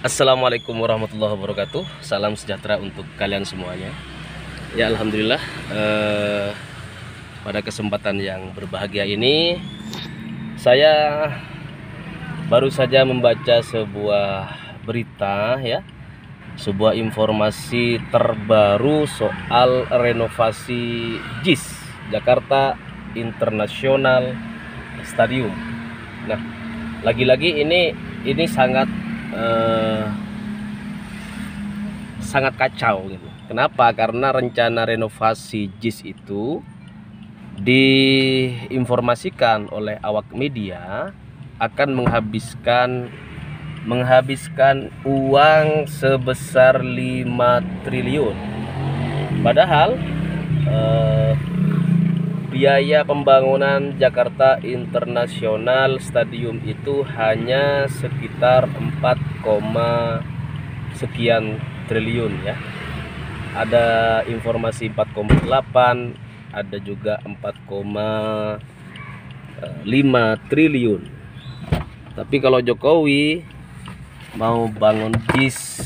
Assalamualaikum warahmatullahi wabarakatuh. Salam sejahtera untuk kalian semuanya. Ya, alhamdulillah, pada kesempatan yang berbahagia ini saya baru saja membaca sebuah berita, ya, sebuah informasi terbaru soal renovasi JIS Jakarta International Stadium. Nah, lagi-lagi ini sangat kacau gitu. Kenapa? Karena rencana renovasi JIS itu diinformasikan oleh awak media akan menghabiskan uang sebesar 5 triliun. Padahal biaya pembangunan Jakarta International Stadium itu hanya sekitar 4, sekian triliun, ya. Ada informasi 4,8, ada juga 4,5 triliun. Tapi kalau Jokowi mau bangun JIS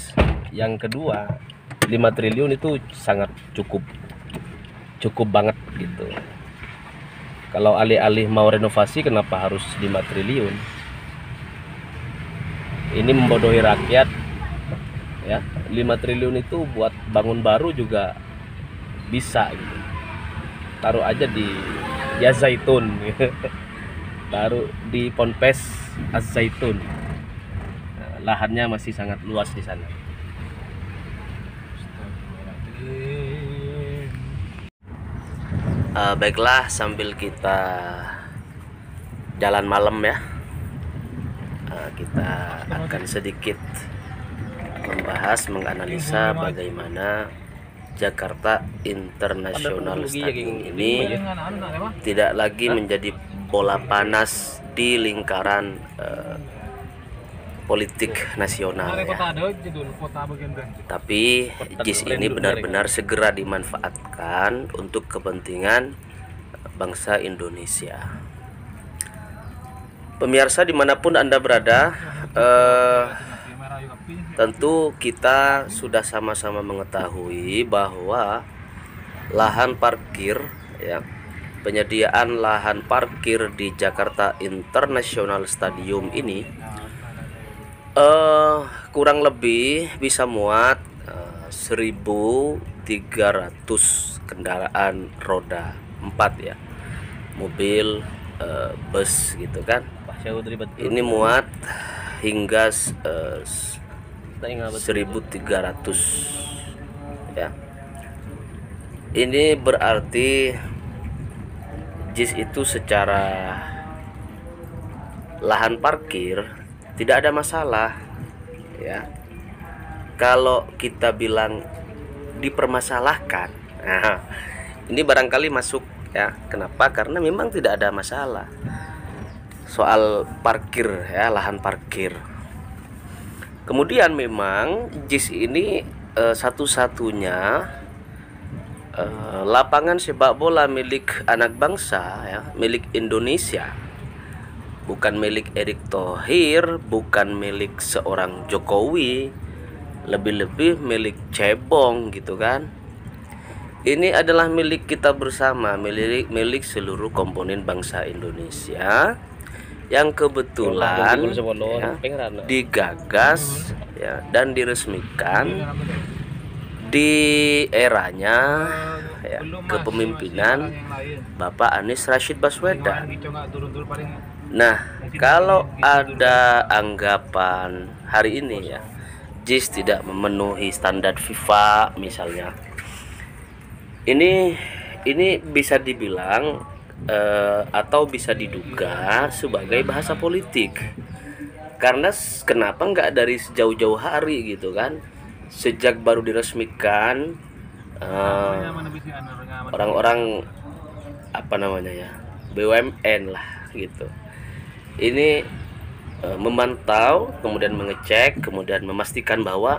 yang kedua, 5 triliun itu sangat cukup banget gitu. Kalau alih-alih mau renovasi, kenapa harus 5 triliun? Ini membodohi rakyat, ya. 5 triliun itu buat bangun baru juga bisa gitu. Taruh aja di Zaitun gitu. Taruh di Ponpes Az-Zaitun. Lahannya masih sangat luas di sana. Baiklah, sambil kita jalan malam, ya, kita akan sedikit menganalisa bagaimana Jakarta International Stadium ini tidak lagi menjadi bola panas di lingkaran politik nasional, ya. Tapi JIS ini benar-benar segera dimanfaatkan untuk kepentingan bangsa Indonesia. Pemirsa dimanapun Anda berada, tentu kita sudah sama-sama mengetahui bahwa lahan parkir, ya, penyediaan lahan parkir di Jakarta International Stadium ini kurang lebih bisa muat 1.300 kendaraan roda 4, ya, mobil, bus gitu kan. Ini muat hingga 1.300, ya. Ini berarti JIS itu secara lahan parkir tidak ada masalah, ya. Kalau kita bilang dipermasalahkan, nah, ini barangkali masuk, ya. Kenapa? Karena memang tidak ada masalah soal parkir, ya, lahan parkir. Kemudian memang JIS ini satu-satunya lapangan sepak bola milik anak bangsa, ya, milik Indonesia. Bukan milik Erick Thohir, bukan milik seorang Jokowi, lebih-lebih milik cebong gitu kan. Ini adalah milik kita bersama, milik seluruh komponen bangsa Indonesia yang kebetulan, ya, digagas, ya, dan diresmikan di eranya, ya, kepemimpinan Bapak Anies Rashid Baswedan. Nah, kalau ada anggapan hari ini, ya, JIS tidak memenuhi standar FIFA misalnya, ini bisa dibilang atau bisa diduga sebagai bahasa politik. Karena kenapa nggak dari sejauh-jauh hari gitu kan, sejak baru diresmikan, orang-orang apa namanya, ya, BUMN lah gitu, ini memantau, kemudian mengecek, kemudian memastikan bahwa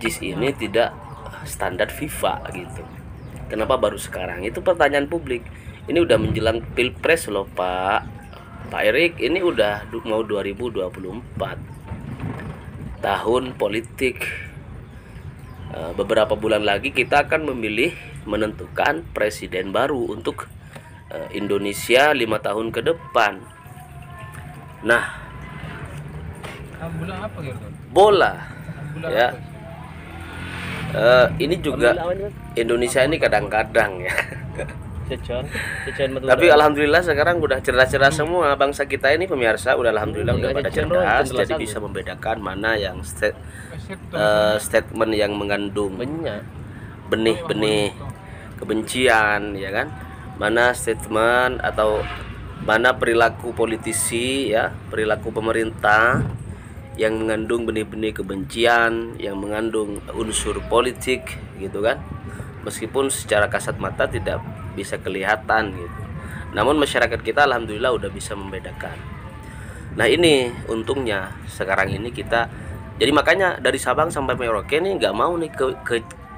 JIS ini tidak standar FIFA gitu. Kenapa baru sekarang? Itu pertanyaan publik. Ini udah menjelang Pilpres loh, Pak Erick. Ini udah mau 2024. tahun politik. Beberapa bulan lagi kita akan memilih menentukan presiden baru untuk Indonesia 5 tahun ke depan. Nah, bola apa gitu? Bola Bola ya. apa? Ini juga Indonesia ini kadang-kadang ya. Tapi alhamdulillah sekarang udah cerdas-cerdas semua bangsa kita ini, pemirsa, udah alhamdulillah udah pada cerdas, jadi bisa membedakan mana yang statement yang mengandung benih-benih kebencian, ya kan, mana statement atau mana perilaku politisi ya, perilaku pemerintah yang mengandung benih-benih kebencian, yang mengandung unsur politik gitu kan, meskipun secara kasat mata tidak bisa kelihatan gitu. Namun masyarakat kita alhamdulillah udah bisa membedakan. Nah ini untungnya sekarang ini kita, jadi makanya dari Sabang sampai Merauke nih nggak mau nih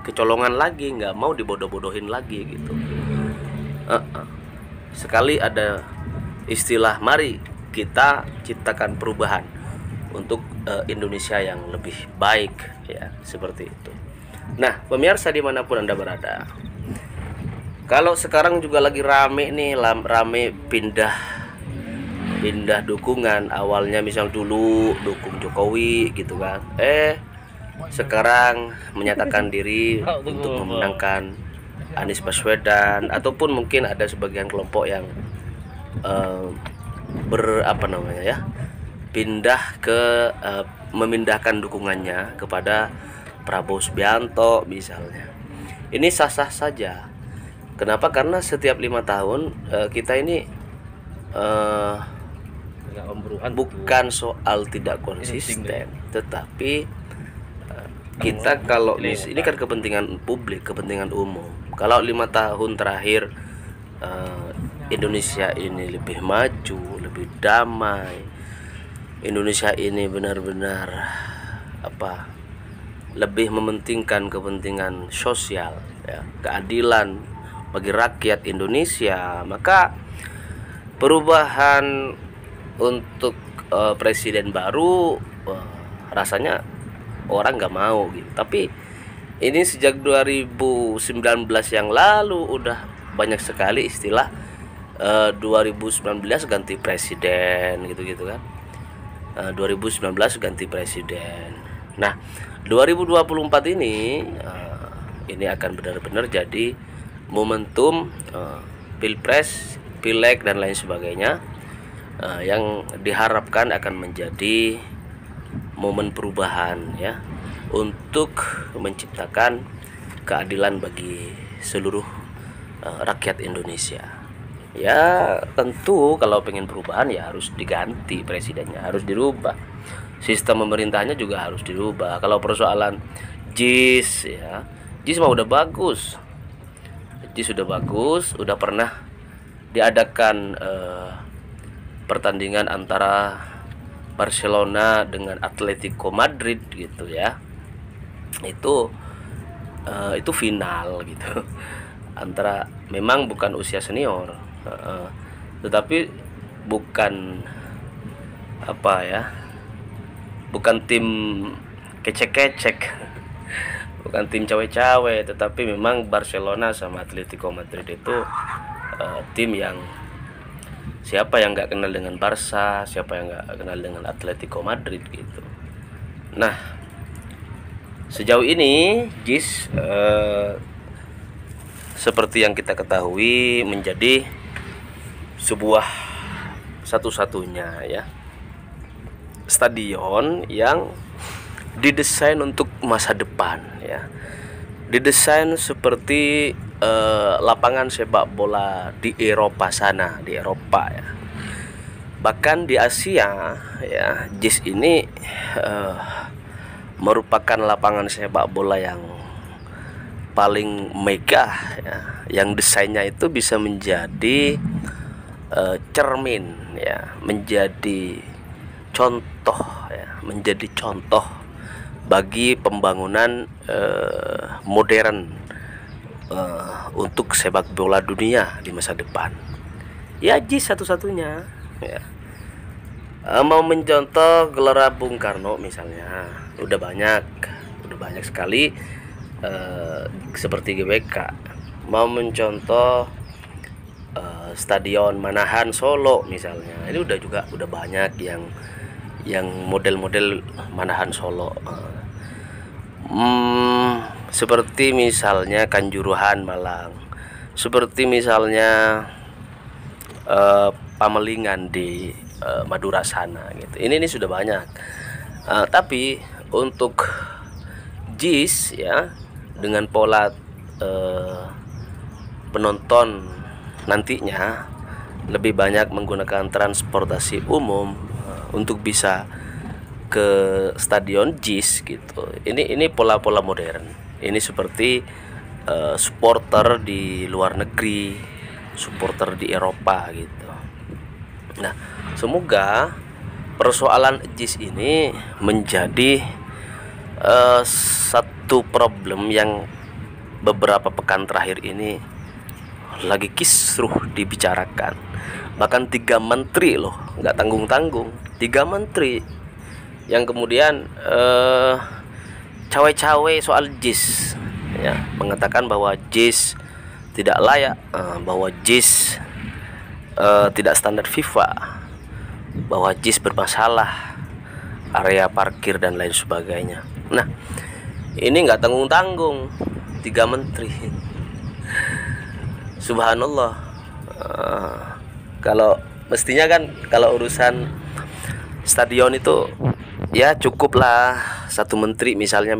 kecolongan lagi, nggak mau dibodoh-bodohin lagi gitu. Sekali ada istilah mari kita ciptakan perubahan untuk Indonesia yang lebih baik ya, seperti itu. Nah pemirsa dimanapun Anda berada, kalau sekarang juga lagi rame nih, rame pindah dukungan. Awalnya misal dulu dukung Jokowi gitu kan, sekarang menyatakan diri untuk memenangkan Anies Baswedan, ataupun mungkin ada sebagian kelompok yang pindah ke memindahkan dukungannya kepada Prabowo Subianto misalnya. Ini sah-sah saja. Kenapa? Karena setiap 5 tahun kita ini bukan soal tidak konsisten, tetapi kita kalau ini kan kepentingan publik, kepentingan umum. Kalau 5 tahun terakhir Indonesia ini lebih maju, lebih damai, Indonesia ini benar-benar lebih mementingkan kepentingan sosial ya, keadilan bagi rakyat Indonesia, maka perubahan untuk presiden baru rasanya orang nggak mau gitu. Tapi ini sejak 2019 yang lalu udah banyak sekali istilah 2019 ganti presiden gitu-gitu kan. 2019 ganti presiden. Nah 2024 ini akan benar-benar jadi momentum pilpres, pileg dan lain sebagainya, yang diharapkan akan menjadi momen perubahan ya, untuk menciptakan keadilan bagi seluruh rakyat Indonesia. Ya tentu kalau pengen perubahan ya harus diganti presidennya, harus dirubah, sistem pemerintahnya juga harus dirubah. Kalau persoalan JIS ya, JIS mah udah bagus, udah pernah diadakan pertandingan antara Barcelona dengan Atletico Madrid gitu ya. Itu final gitu. Antara memang bukan usia senior, tetapi bukan bukan tim kecek-kecek, bukan tim cawe-cawe, tetapi memang Barcelona sama Atletico Madrid itu tim yang siapa yang nggak kenal dengan Barca, siapa yang nggak kenal dengan Atletico Madrid gitu. Nah sejauh ini JIS seperti yang kita ketahui menjadi sebuah satu-satunya ya stadion yang didesain untuk masa depan ya, didesain seperti lapangan sepak bola di Eropa sana, di Eropa ya, bahkan di Asia ya. JIS ini merupakan lapangan sepak bola yang paling megah ya, yang desainnya itu bisa menjadi cermin ya, menjadi contoh ya, menjadi contoh bagi pembangunan modern untuk sepak bola dunia di masa depan. Ya JIS satu-satunya ya. Mau mencontoh Gelora Bung Karno misalnya, udah banyak sekali seperti GBK. Mau mencontoh Stadion Manahan Solo misalnya, ini udah banyak yang model-model Manahan Solo. Seperti misalnya Kanjuruhan Malang, seperti misalnya Pamelingan di Madura sana gitu. Ini sudah banyak. Tapi untuk JIS ya, dengan pola penonton nantinya lebih banyak menggunakan transportasi umum untuk bisa ke stadion JIS gitu. Ini pola-pola modern. Ini seperti supporter di luar negeri, supporter di Eropa gitu. Nah, semoga persoalan JIS ini menjadi satu problem yang beberapa pekan terakhir ini lagi kisruh dibicarakan. Bahkan 3 menteri loh, nggak tanggung-tanggung, 3 menteri yang kemudian cawe-cawe soal JIS ya, mengatakan bahwa JIS tidak layak, bahwa JIS tidak standar FIFA, bahwa JIS bermasalah, area parkir dan lain sebagainya. Nah, ini nggak tanggung-tanggung, 3 menteri. Subhanallah. Kalau mestinya kan kalau urusan stadion itu ya cukuplah satu menteri, misalnya